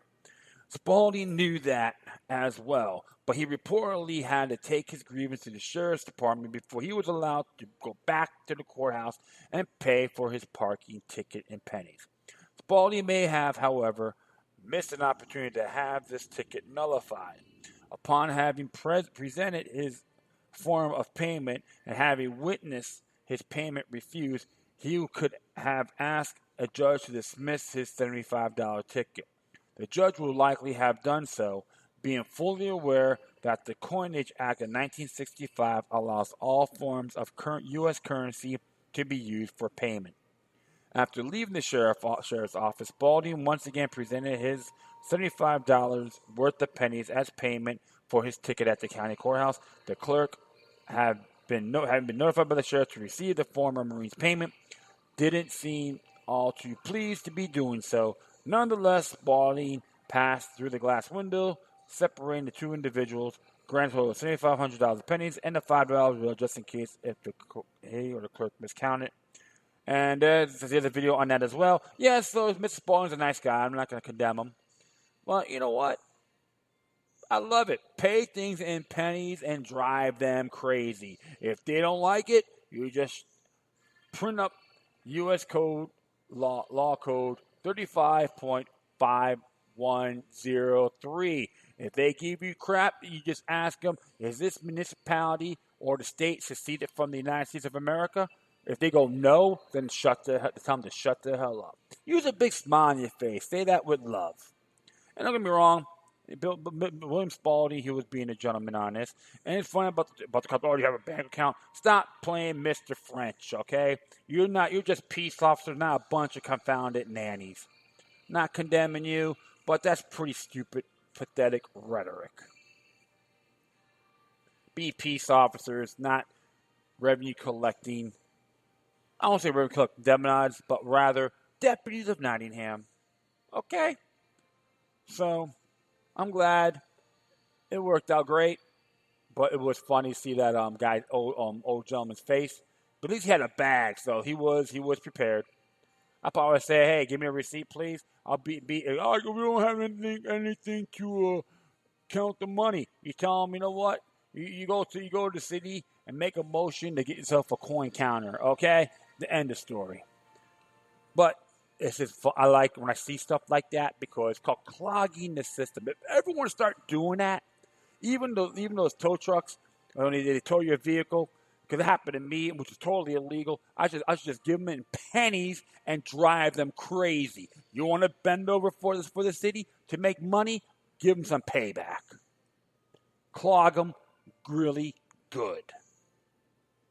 Spaulding knew that as well, but he reportedly had to take his grievance to the sheriff's department before he was allowed to go back to the courthouse and pay for his parking ticket in pennies. Spaulding may have, however, missed an opportunity to have this ticket nullified. Upon having presented his form of payment and having witnessed his payment refused, he could have asked a judge to dismiss his $75 ticket. The judge will likely have done so, being fully aware that the Coinage Act of 1965 allows all forms of current U.S. currency to be used for payment. After leaving the sheriff's office, Spaulding once again presented his $75 worth of pennies as payment for his ticket at the county courthouse. The clerk, having been notified by the sheriff to receive the former Marine's payment, didn't seem all too pleased to be doing so. Nonetheless, Spaulding passed through the glass window, separating the two individuals, granted total of $7,500 pennies and the $5 bill just in case if he or the clerk miscounted. And there's a video on that as well. Yes, so Mr. Spaulding's a nice guy. I'm not going to condemn him. Well, you know what? I love it. Pay things in pennies and drive them crazy. If they don't like it, you just print up U.S. Code Law Code 35.5103. If they give you crap, you just ask them, is this municipality or the state seceded from the United States of America? If they go no, then tell them to shut the hell up. Use a big smile on your face. Say that with love. And don't get me wrong, William Spaulding, he was being a gentleman on this. And it's funny about the couple. Oh, you have a bank account. Stop playing Mr. French, okay? You're just peace officers, not a bunch of confounded nannies. Not condemning you, but that's pretty stupid, pathetic rhetoric. Be peace officers, not revenue collecting. I won't say revenue collecting demoniads, but rather deputies of Nottingham. Okay? So, I'm glad it worked out great, but it was funny to see that old gentleman's face. But at least he had a bag, so he was prepared. I probably say, hey, give me a receipt, please. I'll we don't have anything to count the money. You tell them, you know what? You go to the city and make a motion to get yourself a coin counter. Okay, the end of story. But it's just I like when I see stuff like that because it's called clogging the system. If everyone start doing that, even those tow trucks, when they tow your vehicle, because it happened to me, which is totally illegal. I should just give them in pennies and drive them crazy. You want to bend over for the city to make money? Give them some payback. Clog them really good.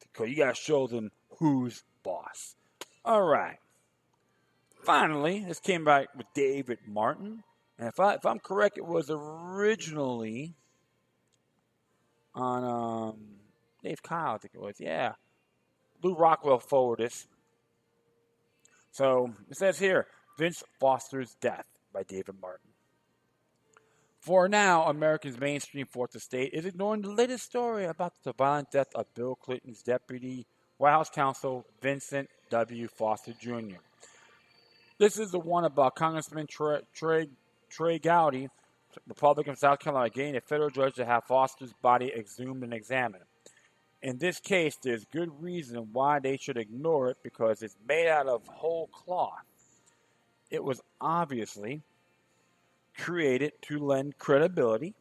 Because you got to show them who's boss. All right. Finally, this came back with David Martin. And if I'm correct, it was originally on Dave Kyle, I think it was. Yeah. Lou Rockwell forwarded this. So it says here, Vince Foster's Death by David Martin. For now, America's mainstream fourth estate is ignoring the latest story about the violent death of Bill Clinton's deputy White House counsel Vincent W. Foster Jr. This is the one about Congressman Trey Gowdy, Republican of South Carolina, getting a federal judge to have Foster's body exhumed and examined. In this case, there's good reason why they should ignore it because it's made out of whole cloth. It was obviously created to lend credibility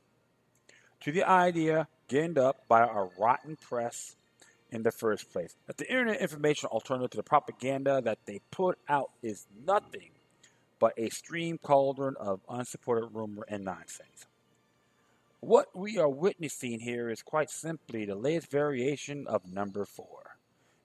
to the idea ginned up by a rotten press in the first place. That the internet information alternative to the propaganda that they put out is nothing but a stream cauldron of unsupported rumor and nonsense. What we are witnessing here is quite simply the latest variation of number 4.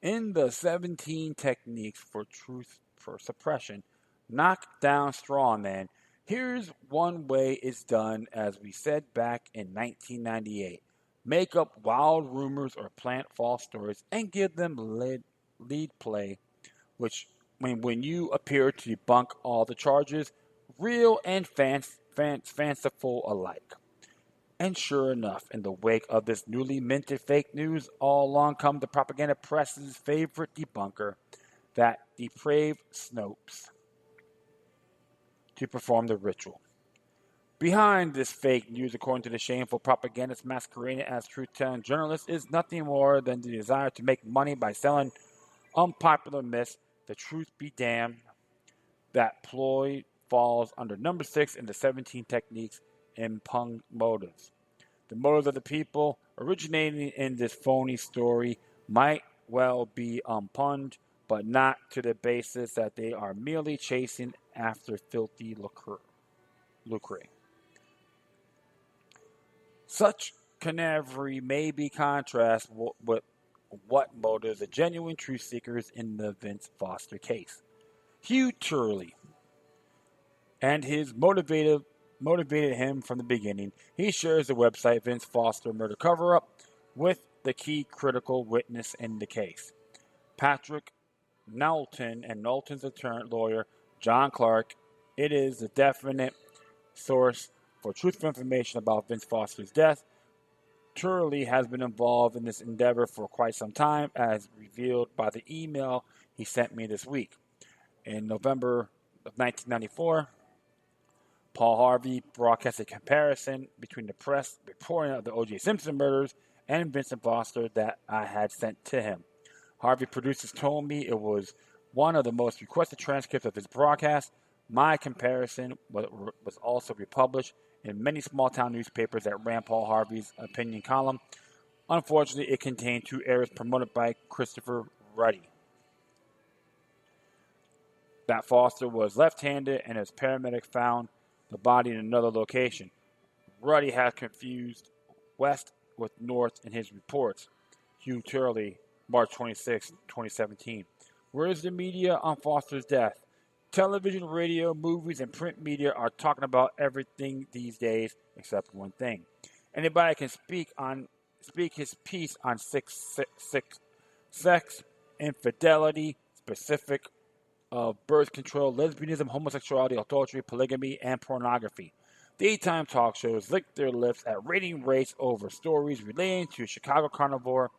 In the 17 techniques for truth for suppression, knock down straw man, here's one way it's done as we said back in 1998. Make up wild rumors or plant false stories and give them lead play, which when you appear to debunk all the charges, real and fanciful alike. And sure enough, in the wake of this newly minted fake news, all along come the propaganda press's favorite debunker, that depraved Snopes, to perform the ritual. Behind this fake news, according to the shameful propagandists masquerading as truth-telling journalists, is nothing more than the desire to make money by selling unpopular myths. The truth be damned, that ploy falls under number 6 in the 17 techniques impugn motives. The motives of the people originating in this phony story might well be impugned, but not to the basis that they are merely chasing after filthy lucre. Such canavery may be contrasted with what motives the genuine truth seekers in the Vince Foster case. Hugh Turley and his motivated him from the beginning. He shares the website Vince Foster Murder Cover-Up with the key critical witness in the case, Patrick Knowlton, and Knowlton's lawyer, John Clark. It is the definite source for truthful information about Vince Foster's death. Turley has been involved in this endeavor for quite some time, as revealed by the email he sent me this week. In November of 1994, Paul Harvey broadcast a comparison between the press reporting of the O.J. Simpson murders and Vincent Foster that I had sent to him. Harvey producers told me it was one of the most requested transcripts of his broadcast. My comparison was also republished in many small-town newspapers that ran Paul Harvey's opinion column. Unfortunately, it contained 2 errors promoted by Christopher Ruddy. That Foster was left-handed and his paramedic found the body in another location. Ruddy had confused west with north in his reports. Hugh Turley, March 26, 2017. Where is the media on Foster's death? Television, radio, movies, and print media are talking about everything these days except one thing. Anybody can speak his piece on sex, infidelity, specific of birth control, lesbianism, homosexuality, adultery, polygamy, and pornography. Daytime talk shows lick their lips at rating rates over stories relating to a Chicago carnivore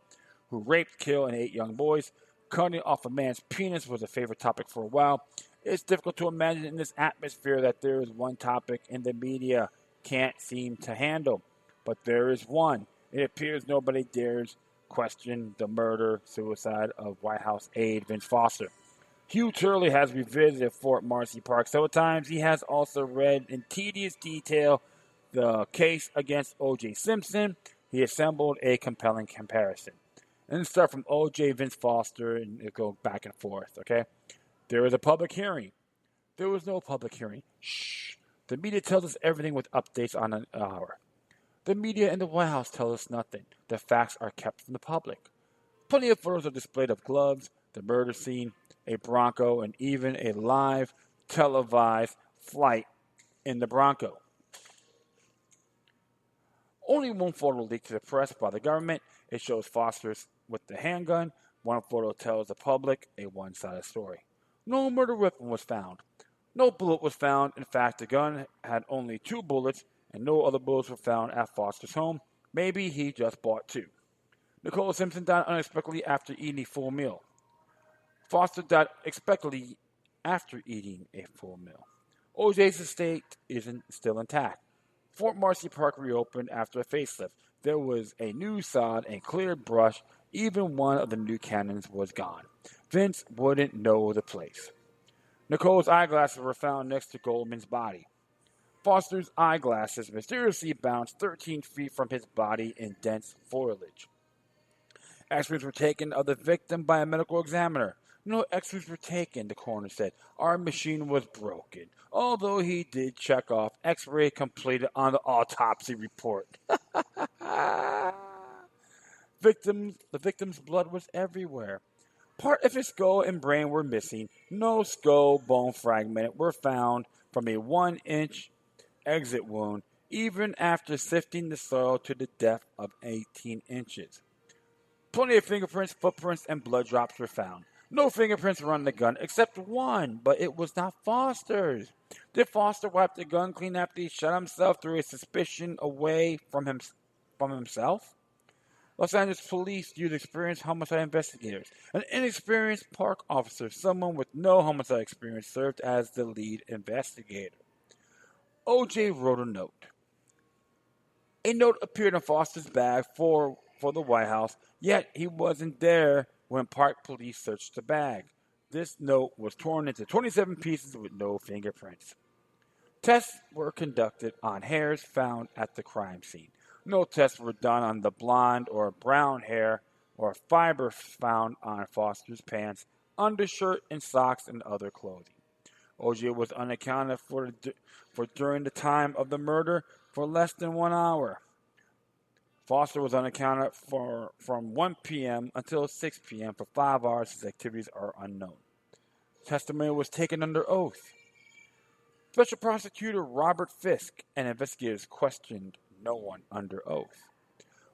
who raped, killed, and ate young boys. Cutting off a man's penis was a favorite topic for a while. It's difficult to imagine in this atmosphere that there is one topic in the media can't seem to handle. But there is one. It appears nobody dares question the murder-suicide of White House aide Vince Foster. Hugh Turley has revisited Fort Marcy Park several times. He has also read in tedious detail the case against O.J. Simpson. He assembled a compelling comparison. And start from O.J. Vince Foster and it go back and forth, okay? There was a public hearing. There was no public hearing. Shh. The media tells us everything with updates on an hour. The media and the White House tell us nothing. The facts are kept from the public. Plenty of photos are displayed of gloves, the murder scene, a Bronco, and even a live televised flight in the Bronco. Only one photo leaked to the press by the government. It shows Foster with the handgun. One photo tells the public a one-sided story. No murder weapon was found. No bullet was found. In fact, the gun had only 2 bullets and no other bullets were found at Foster's home. Maybe he just bought two. Nicole Simpson died unexpectedly after eating a full meal. Foster died unexpectedly after eating a full meal. OJ's estate isn't still intact. Fort Marcy Park reopened after a facelift. There was a new sod and cleared brush. Even one of the new cannons was gone. Vince wouldn't know the place. Nicole's eyeglasses were found next to Goldman's body. Foster's eyeglasses mysteriously bounced 13 feet from his body in dense foliage. X-rays were taken of the victim by a medical examiner. No X-rays were taken, the coroner said. Our machine was broken, although he did check off X-ray completed on the autopsy report. The victim's blood was everywhere. Part of his skull and brain were missing. No skull bone fragment were found from a 1-inch exit wound, even after sifting the soil to the depth of 18 inches. Plenty of fingerprints, footprints, and blood drops were found. No fingerprints were on the gun, except one, but it was not Foster's. Did Foster wipe the gun clean after he shot himself, threw a suspicion away from himself? Los Angeles police used experienced homicide investigators. An inexperienced park officer, someone with no homicide experience, served as the lead investigator. O.J. wrote a note. A note appeared in Foster's bag for the White House, yet he wasn't there when park police searched the bag. This note was torn into 27 pieces with no fingerprints. Tests were conducted on hairs found at the crime scene. No tests were done on the blonde or brown hair or fiber found on Foster's pants, undershirt, and socks and other clothing. O.J. was unaccounted for during the time of the murder for less than 1 hour. Foster was unaccounted for from 1 p.m. until 6 p.m. For 5 hours. His activities are unknown. Testimony was taken under oath. Special Prosecutor Robert Fisk and investigators questioned no one under oath.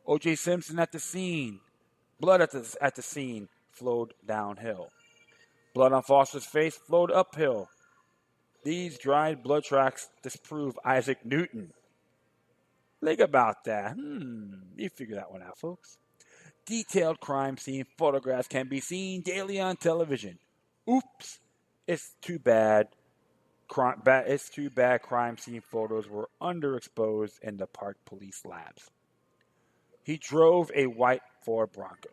O.J. Simpson at the scene. Blood at the scene flowed downhill. Blood on Foster's face flowed uphill. These dried blood tracks disprove Isaac Newton. Think about that. You figure that one out, folks. Detailed crime scene photographs can be seen daily on television. Oops. It's too bad. It's too bad crime scene photos were underexposed in the park police labs. He drove a white Ford Bronco.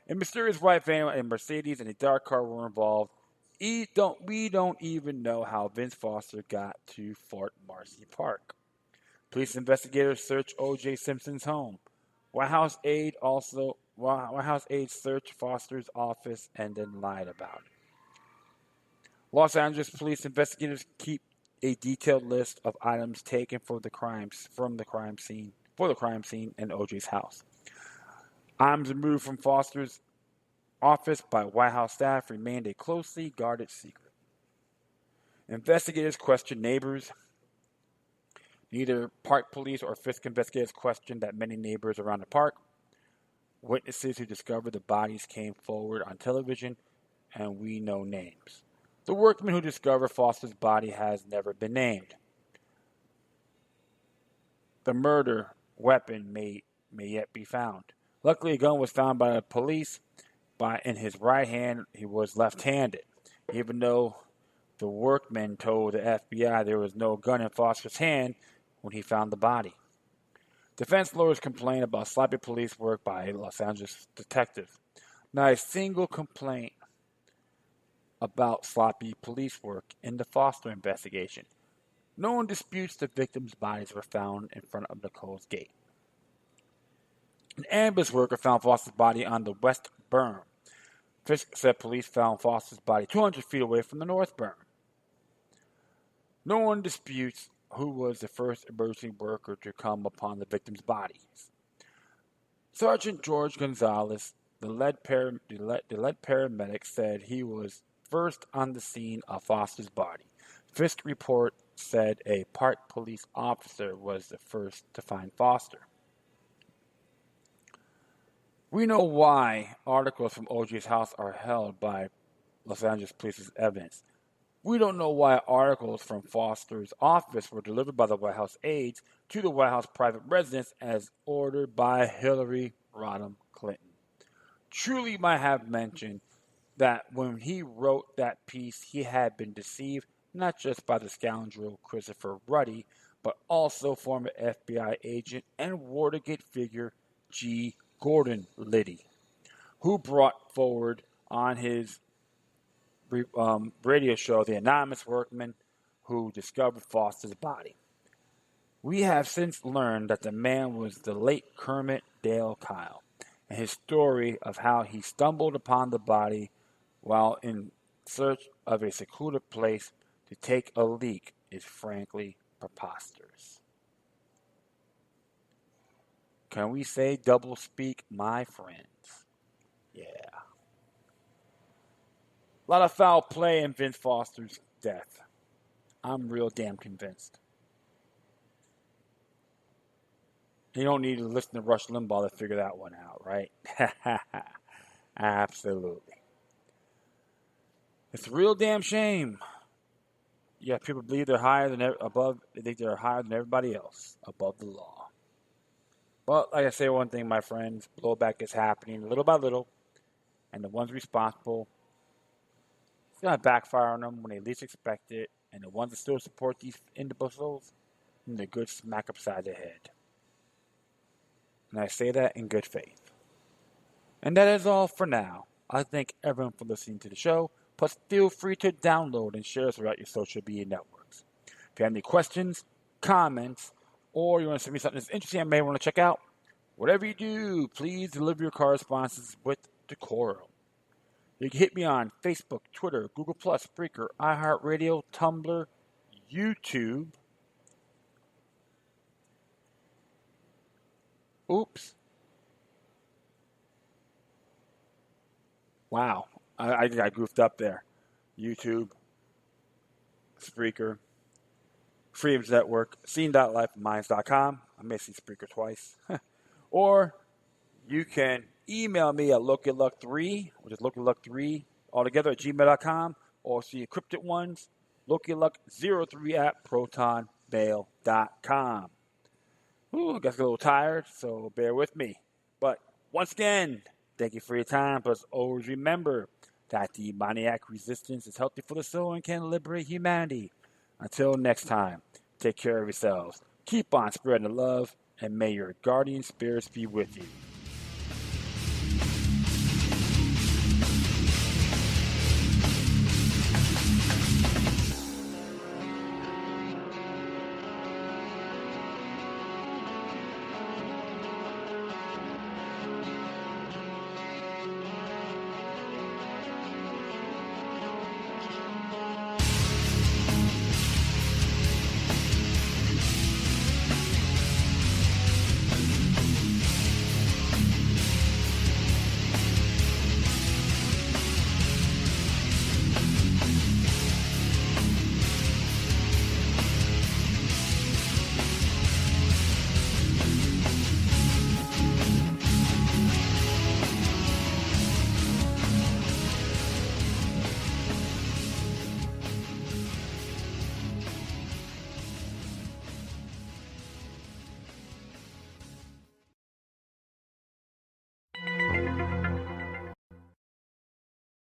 A mysterious white van and Mercedes and a dark car were involved. We don't even know how Vince Foster got to Fort Marcy Park. Police investigators searched O.J. Simpson's home. White House aides searched Foster's office and then lied about it. Los Angeles police investigators keep a detailed list of items taken for the crime scene in O.J.'s house. Items removed from Foster's office by White House staff remained a closely guarded secret. Investigators questioned neighbors. Neither park police or Fisk investigators questioned that many neighbors around the park. Witnesses who discovered the bodies came forward on television, and we know names. The workman who discovered Foster's body has never been named. The murder weapon may yet be found. Luckily, a gun was found by the police. In his right hand, he was left-handed. Even though the workman told the FBI there was no gun in Foster's hand when he found the body. Defense lawyers complained about sloppy police work by Los Angeles detectives. Not a single complaint about sloppy police work in the Foster investigation. No one disputes the victims' bodies were found in front of Nicole's gate. An ambulance worker found Foster's body on the west berm. Fisk said police found Foster's body 200 feet away from the north berm. No one disputes who was the first emergency worker to come upon the victims' bodies. Sergeant George Gonzalez, the lead paramedic, said he was first on the scene of Foster's body. Fisk report said a park police officer was the first to find Foster. We know why articles from O.J.'s house are held by Los Angeles police as evidence. We don't know why articles from Foster's office were delivered by the White House aides to the White House private residence as ordered by Hillary Rodham Clinton. Truly might have mentioned that when he wrote that piece, he had been deceived not just by the scoundrel Christopher Ruddy, but also former FBI agent and Watergate figure G. Gordon Liddy, who brought forward on his radio show the anonymous workman who discovered Foster's body. We have since learned that the man was the late Kermit Dale Kyle, and his story of how he stumbled upon the body while in search of a secluded place to take a leak is frankly preposterous. Can we say double speak, my friends? Yeah. A lot of foul play in Vince Foster's death. I'm real damn convinced. You don't need to listen to Rush Limbaugh to figure that one out, right? Absolutely. It's a real damn shame. Yeah, people believe they're higher than above. They think they're higher than everybody else above the law. But like I say, one thing, my friends, blowback is happening little by little, and the ones responsible, it's gonna backfire on them when they least expect it, and the ones that still support these individuals, need a good smack upside the head. And I say that in good faith. And that is all for now. I thank everyone for listening to the show. Plus, feel free to download and share us throughout your social media networks. If you have any questions, comments, or you want to send me something that's interesting I may want to check out, whatever you do, please deliver your correspondences with decorum. You can hit me on Facebook, Twitter, Google+, Spreaker, iHeartRadio, Tumblr, YouTube. Oops. Wow. I got goofed up there. YouTube, Spreaker, Freedoms Network, Scene.lifeminds.com. I may see Spreaker twice. Or you can email me at LokiLuck3, which is LokiLuck3 altogether at gmail.com, or see encrypted ones, LokiLuck03 at protonmail.com. Ooh, I got a little tired, so bear with me. But once again, thank you for your time. But always remember that demoniac resistance is healthy for the soul and can liberate humanity. Until next time, take care of yourselves. Keep on spreading the love, and may your guardian spirits be with you.